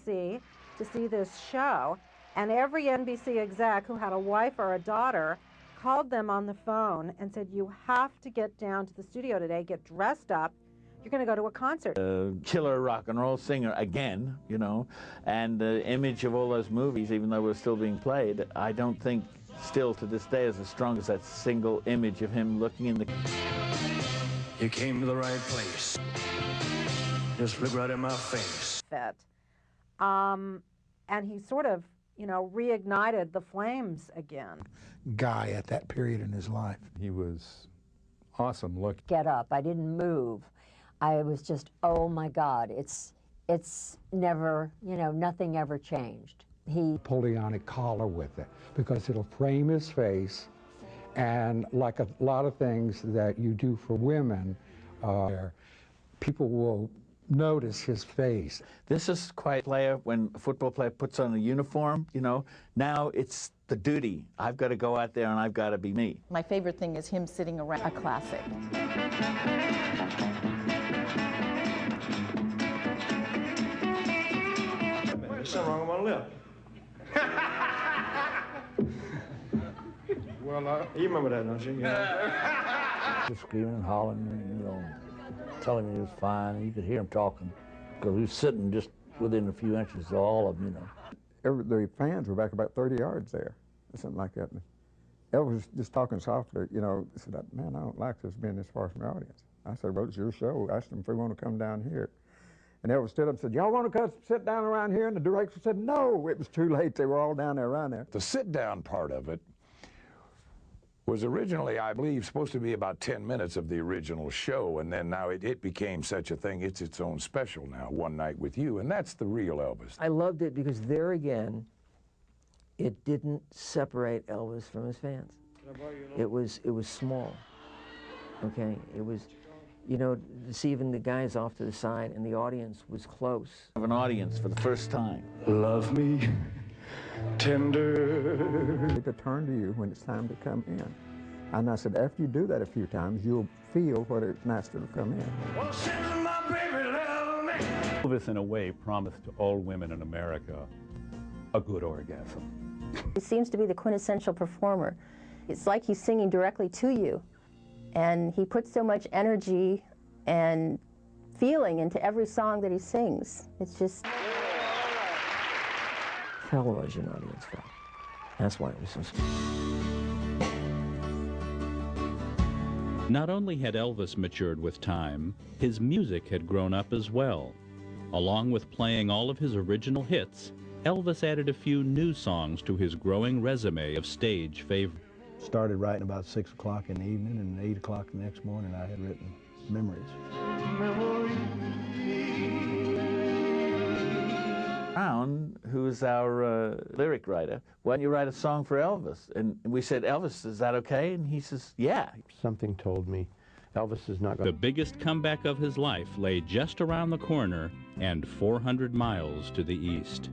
NBC to see this show, and every NBC exec who had a wife or a daughter called them on the phone and said, you have to get down to the studio today, get dressed up, you're going to go to a concert. Killer rock and roll singer again, you know, and the image of all those movies, even though we're still being played, I don't think still to this day is as strong as that single image of him looking in the... You came to the right place. Just look right in my face. And he sort of, you know, reignited the flames again. Guy at that period in his life. He was awesome look. Get up. I didn't move. I was just, oh my God, it's never, you know, nothing ever changed. He Napoleonic collar with it because it'll frame his face, and like a lot of things that you do for women, people will notice his face. This is quite a player when a football player puts on a uniform, you know. Now it's the duty. I've got to go out there and I've got to be me. My favorite thing is him sitting around a classic. There's something wrong with my lip. Well, you remember that, don't you? Yeah. Just screaming and hollering, and, you know, telling me he was fine, and you could hear him talking because he was sitting just within a few inches of all of them, you know. The fans were back about 30 yards there, or something like that. And Elvis was just talking softly, you know, said, man, I don't like this being this far from the audience. I said, well, it's your show. I asked them if they want to come down here. And Elvis stood up and said, y'all want to sit down around here? And the director said, no, it was too late. They were all down there around there. The sit-down part of it was originally, I believe, supposed to be about 10 minutes of the original show, and then now it became such a thing. It's its own special now, One Night with You, and that's the real Elvis. I loved it because there again, it didn't separate Elvis from his fans. It was small, okay? It was, you know, to see even the guys off to the side, and the audience was close. Of an audience for the first time. Love me tender. To turn to you when it's time to come in. And I said, after you do that a few times, you'll feel what it's nice to come in. Well, my baby love me. Elvis, in a way, promised to all women in America a good orgasm. He seems to be the quintessential performer. It's like he's singing directly to you. And he puts so much energy and feeling into every song that he sings. It's just... Television audience felt. That's why it was so small. Not only had Elvis matured with time, his music had grown up as well. Along with playing all of his original hits, Elvis added a few new songs to his growing resume of stage favorites. Started writing about 6 o'clock in the evening, and at 8 o'clock the next morning I had written Memories. Brown, who's our lyric writer, why don't you write a song for Elvis? And we said, Elvis, is that okay? And he says, yeah. Something told me Elvis is not going to... The biggest comeback of his life lay just around the corner and 400 miles to the east.